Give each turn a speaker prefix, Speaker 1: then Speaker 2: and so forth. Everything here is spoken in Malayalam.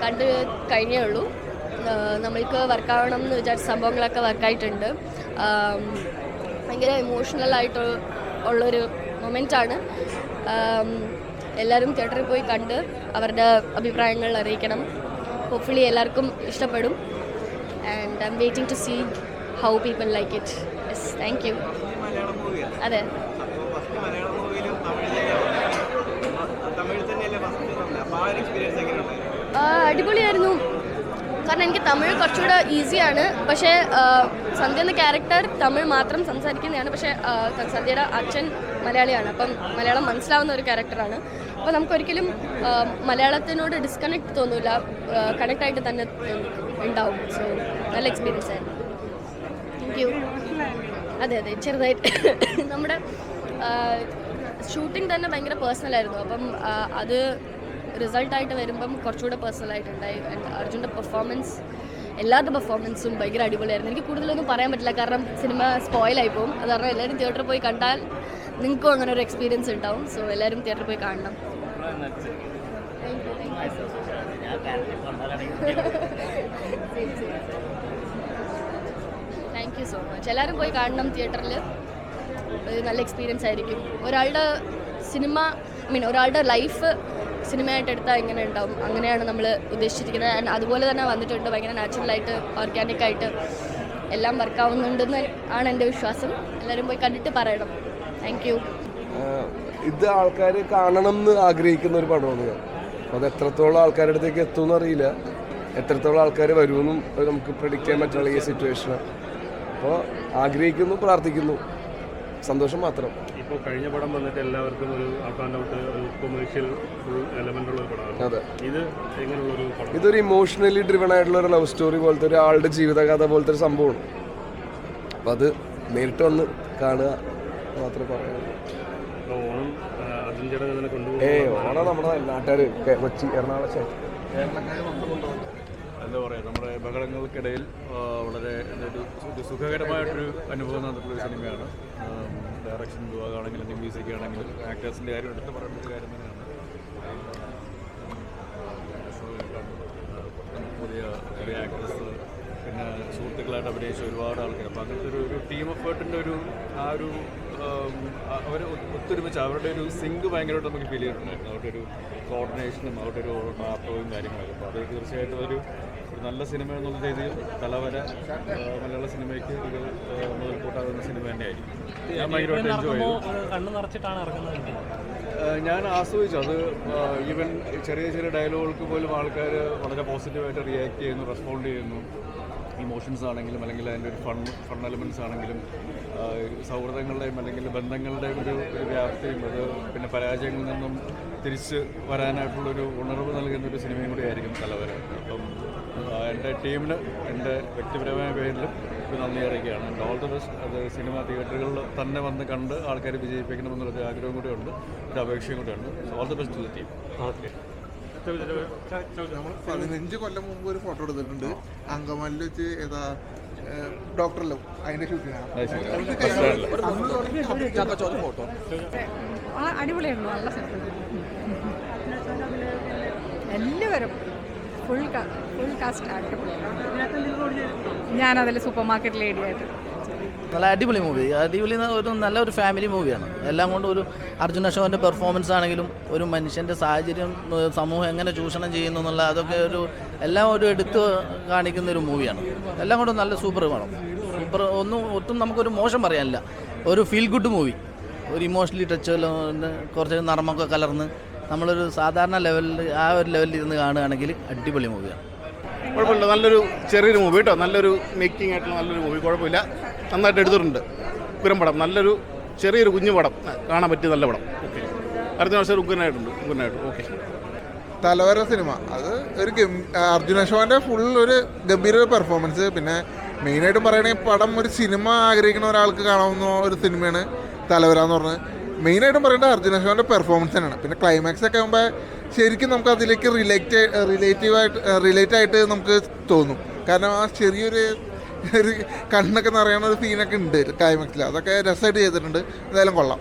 Speaker 1: കണ്ട് കഴിഞ്ഞേ ഉള്ളൂ. നമ്മൾക്ക് വർക്കാവണം എന്ന് വിചാരിച്ച സംഭവങ്ങളൊക്കെ വർക്കായിട്ടുണ്ട്. ഭയങ്കര ഇമോഷണലായിട്ട് ഉള്ളൊരു മൊമെൻ്റാണ്. എല്ലാവരും തിയേറ്ററിൽ പോയി കണ്ട് അവരുടെ അഭിപ്രായങ്ങൾ അറിയിക്കണം. ഹോപ്പ്ഫുള്ളി എല്ലാവർക്കും ഇഷ്ടപ്പെടും. And I'm waiting to see how people like it. Yes, thank you. അതെ, അടിപൊളിയായിരുന്നു. കാരണം എനിക്ക് തമിഴ് കുറച്ചുകൂടെ ഈസിയാണ്. പക്ഷേ സന്ധ്യ എന്ന ക്യാരക്ടർ തമിഴ് മാത്രം സംസാരിക്കുന്നതാണ്. പക്ഷേ സന്ധ്യയുടെ അച്ഛൻ മലയാളിയാണ്. അപ്പം മലയാളം മനസ്സിലാവുന്ന ഒരു ക്യാരക്ടറാണ്. അപ്പോൾ നമുക്കൊരിക്കലും മലയാളത്തിനോട് ഡിസ്കണക്ട് തോന്നില്ല, കണക്റ്റായിട്ട് തന്നെ ഉണ്ടാവും. സോ നല്ല എക്സ്പീരിയൻസ് ആയിരുന്നു. Thank you. അതെ അതെ, ചെറുതായിട്ട് നമ്മുടെ ഷൂട്ടിംഗ് തന്നെ ഭയങ്കര പേഴ്സണലായിരുന്നു. അപ്പം അത് റിസൾട്ടായിട്ട് വരുമ്പം കുറച്ചുകൂടെ പേഴ്സണലായിട്ടുണ്ടായി. അർജുൻ്റെ പെർഫോമൻസ്, എല്ലാവരുടെ പെർഫോമൻസും ഭയങ്കര അടിപൊളിയായിരുന്നു. എനിക്ക് കൂടുതലൊന്നും പറയാൻ പറ്റില്ല, കാരണം സിനിമ സ്പോയിലായി പോകും. അത് കാരണം എല്ലാവരും തിയേറ്ററിൽ പോയി കണ്ടാൽ നിങ്ങൾക്കും അങ്ങനെ ഒരു എക്സ്പീരിയൻസ് ഉണ്ടാവും. സോ എല്ലാവരും തിയേറ്ററിൽ പോയി കാണണം. Thank you so much. എല്ലാവരും പോയി കാണണം തിയേറ്ററിൽ. ഒരു നല്ല എക്സ്പീരിയൻസ് ആയിരിക്കും. ഒരാളുടെ സിനിമ ഒരാളുടെ ലൈഫ് സിനിമയായിട്ട് എടുത്താൽ എങ്ങനെ ഉണ്ടാവും, അങ്ങനെയാണ് നമ്മൾ ഉദ്ദേശിച്ചിരിക്കുന്നത്. ആൻഡ് അതുപോലെ തന്നെ വന്നിട്ടുണ്ട്. ഭയങ്കര നാച്ചുറലായിട്ട്, ഓർഗാനിക്കായിട്ട് എല്ലാം വർക്കാവുന്നുണ്ടെന്ന് ആണ് എൻ്റെ വിശ്വാസം. എല്ലാവരും പോയി കണ്ടിട്ട് പറയണം. Thank you.
Speaker 2: ഇത് ആൾക്കാർ കാണണം എന്ന് ആഗ്രഹിക്കുന്ന ഒരു പടമാണ്. അത് എത്രത്തോളം ആൾക്കാരുടെ അടുത്തേക്ക് എത്തുമെന്ന് അറിയില്ല, എത്രത്തോളം ആൾക്കാർ വരുമെന്നും നമുക്ക് പ്രെഡിക്റ്റ് ചെയ്യാൻ പറ്റുള്ള ഈ സിറ്റുവേഷന്. അപ്പോൾ ആഗ്രഹിക്കുന്നു, പ്രാർത്ഥിക്കുന്നു, സന്തോഷം മാത്രം.
Speaker 3: ഇപ്പോൾ കഴിഞ്ഞ പടം വന്നിട്ട് എല്ലാവർക്കും ഒരു ഒരു കൊമേഴ്ഷ്യൽ ഫുൾ എലമെന്റ് ഉള്ള ഒരു പടമാണ്.
Speaker 2: അതെ,
Speaker 3: ഇത് എങ്ങനെയുള്ളൊരു പടം?
Speaker 2: ഇതൊരു ഇമോഷണലി ഡ്രിവൺ ആയിട്ടുള്ള ഒരു ലവ് സ്റ്റോറി പോലത്തെ ഒരാളുടെ ജീവിതകഥ പോലത്തെ ഒരു സംഭവമാണ്. അപ്പം അത് നേരിട്ട് വന്ന് കാണുക മാത്രമേ പറയാനുള്ളൂ.
Speaker 3: ഓണം അർജുൻ ചേട്ടൻ അങ്ങനെ
Speaker 2: ഓണം നമ്മുടെ നാട്ടുകാർ കൊച്ചി, എറണാകുളം,
Speaker 4: എന്താ പറയുക, നമ്മുടെ ബഹളങ്ങൾക്കിടയിൽ വളരെ ഒരു സുഖകരമായിട്ടൊരു അനുഭവം തന്നിട്ടുള്ളൊരു സിനിമയാണ്. ഡയറക്ഷൻ വിഭാഗമാണെങ്കിലും മ്യൂസിക് ആണെങ്കിലും ആക്ടേഴ്സിൻ്റെ കാര്യം എടുത്ത് പറയേണ്ട ഒരു കാര്യം തന്നെയാണ്. പുതിയ ചെറിയ ആക്ടേഴ്സ്, പിന്നെ സുഹൃത്തുക്കളായിട്ട് അഭിനയിച്ച ഒരുപാട് ആൾക്കാർ. അപ്പോൾ അങ്ങനത്തെ ഒരു ടീം എഫേർട്ടിൻ്റെ അവർ ഒത്തൊരുമിച്ച് അവരുടെ ഒരു സിങ്ക് ഭയങ്കരമായിട്ട് നമുക്ക് ഫീൽ ചെയ്തിട്ടുണ്ടായിരുന്നു. അവരുടെ ഒരു കോർഡിനേഷനും അവരുടെ ഒരു നാട്ടവും കാര്യങ്ങളൊക്കെ. അപ്പോൾ അത് തീർച്ചയായിട്ടും ഒരു നല്ല സിനിമ എന്നുള്ള രീതിയിൽ തലവര മലയാള സിനിമയ്ക്ക് ഒരു മുതൽക്കൂട്ടാകുന്ന സിനിമ തന്നെയായിരിക്കും. ഞാൻ ഭയങ്കരമായിട്ട് എൻജോയ് ചെയ്തു. ഞാൻ ആസ്വദിച്ചു അത്. ഈവൻ ചെറിയ ചെറിയ ഡയലോഗുകൾക്ക് പോലും ആൾക്കാർ വളരെ പോസിറ്റീവായിട്ട് റിയാക്ട് ചെയ്യുന്നു, റെസ്പോണ്ട് ചെയ്യുന്നു. ഇമോഷൻസ് ആണെങ്കിലും അല്ലെങ്കിൽ അതിൻ്റെ ഒരു ഫൺ എലമെൻറ്റ്സ് ആണെങ്കിലും സൗഹൃദങ്ങളുടെയും അല്ലെങ്കിൽ ബന്ധങ്ങളുടെയും ഒരു വ്യാപ്തിയും, അത് പിന്നെ പരാജയങ്ങളിൽ നിന്നും തിരിച്ച് വരാനായിട്ടുള്ളൊരു ഉണർവ് നൽകുന്നൊരു സിനിമയും കൂടി ആയിരിക്കും തലവര. അപ്പം എൻ്റെ ടീമിന് എൻ്റെ വ്യക്തിപരമായ പേരിലും ഒരു നന്ദി അറിയിക്കുകയാണ്. And all the best. അത് സിനിമ തിയേറ്ററുകളിൽ തന്നെ വന്ന് കണ്ട് ആൾക്കാർ വിജയിപ്പിക്കണമെന്നുള്ളൊരു ആഗ്രഹവും കൂടിയുണ്ട്, ഒരു അപേക്ഷയും കൂടിയുണ്ട്. So all the best to the team.
Speaker 3: Okay.
Speaker 5: 15 കൊല്ലം മുമ്പ് ഒരു ഫോട്ടോ എടുത്തിട്ടുണ്ട് അങ്കമാലിൽ വെച്ച്. ഏതാ ഡോക്ടറല്ലോ അതിന്റെ ഷൂട്ടിനാണ്.
Speaker 6: അടിപൊളിയായിരുന്നു, നല്ല എല്ലാവരും ഫുൾ കാസ്റ്റ് അടിപൊളിയാണ്. ഞാനതിൽ സൂപ്പർ മാർക്കറ്റ് ലേഡിയായിട്ട്.
Speaker 7: നല്ല അടിപൊളി മൂവി, ഒരു നല്ലൊരു ഫാമിലി മൂവിയാണ്. എല്ലാം കൊണ്ടും ഒരു അർജുൻ അശോകൻ്റെ പെർഫോമൻസ് ആണെങ്കിലും ഒരു മനുഷ്യൻ്റെ സാഹചര്യം, സമൂഹം എങ്ങനെ ചൂഷണം ചെയ്യുന്നു എന്നുള്ള അതൊക്കെ എല്ലാം എടുത്ത് കാണിക്കുന്ന ഒരു മൂവിയാണ്. എല്ലാം കൊണ്ടും നല്ല സൂപ്പർ പടം. ഒട്ടും നമുക്കൊരു മോശം പറയാനില്ല. ഒരു ഫീൽ ഗുഡ് മൂവി, ഒരു ഇമോഷണലി ടച്ച്, കുറച്ച് നർമ്മമൊക്കെ കലർന്ന് നമ്മളൊരു സാധാരണ ലെവലിൽ ഒരു ലെവലിൽ ഇരുന്ന് കാണുകയാണെങ്കിൽ അടിപൊളി മൂവിയാണ്.
Speaker 8: കുഴപ്പമില്ല, നല്ലൊരു ചെറിയൊരു മൂവി കേട്ടോ. നല്ലൊരു മേക്കിംഗ് ആയിട്ടുള്ള നല്ലൊരു മൂവി, കുഴപ്പമില്ല, നന്നായിട്ട് എടുത്തിട്ടുണ്ട്. ഉഗ്രം പടം, നല്ലൊരു ചെറിയൊരു കുഞ്ഞു പടം, കാണാൻ പറ്റിയ നല്ല പടം. ഓക്കെ, അടുത്ത വർഷം ഉഗ്രനായിട്ടുണ്ട്. ഓക്കെ.
Speaker 5: തലവര സിനിമ അത് ഒരു അർജുൻ അശോകൻ്റെ ഫുൾ ഒരു ഗംഭീര പെർഫോമൻസ്. പിന്നെ മെയിനായിട്ട് പറയുകയാണെങ്കിൽ പടം ഒരു സിനിമ ആഗ്രഹിക്കുന്ന ഒരാൾക്ക് കാണാവുന്ന ഒരു സിനിമയാണ് തലവര എന്ന് പറഞ്ഞത്. മെയിനായിട്ടും പറയേണ്ടത് അർജുൻ അശോകൻ്റെ പെർഫോമൻസ് തന്നെയാണ്. പിന്നെ ക്ലൈമാക്സ് ഒക്കെ ആകുമ്പോൾ ശരിക്കും നമുക്ക് അതിലേക്ക് റിലേറ്റ് ആയിട്ട് നമുക്ക് തോന്നും. കാരണം ആ ചെറിയൊരു കണ്ണൊക്കെ നിറയണ ഒരു സീനൊക്കെ ഉണ്ട് ക്ലൈമാക്സിൽ. അതൊക്കെ രസമായിട്ട് ചെയ്തിട്ടുണ്ട്. എന്തായാലും കൊള്ളാം.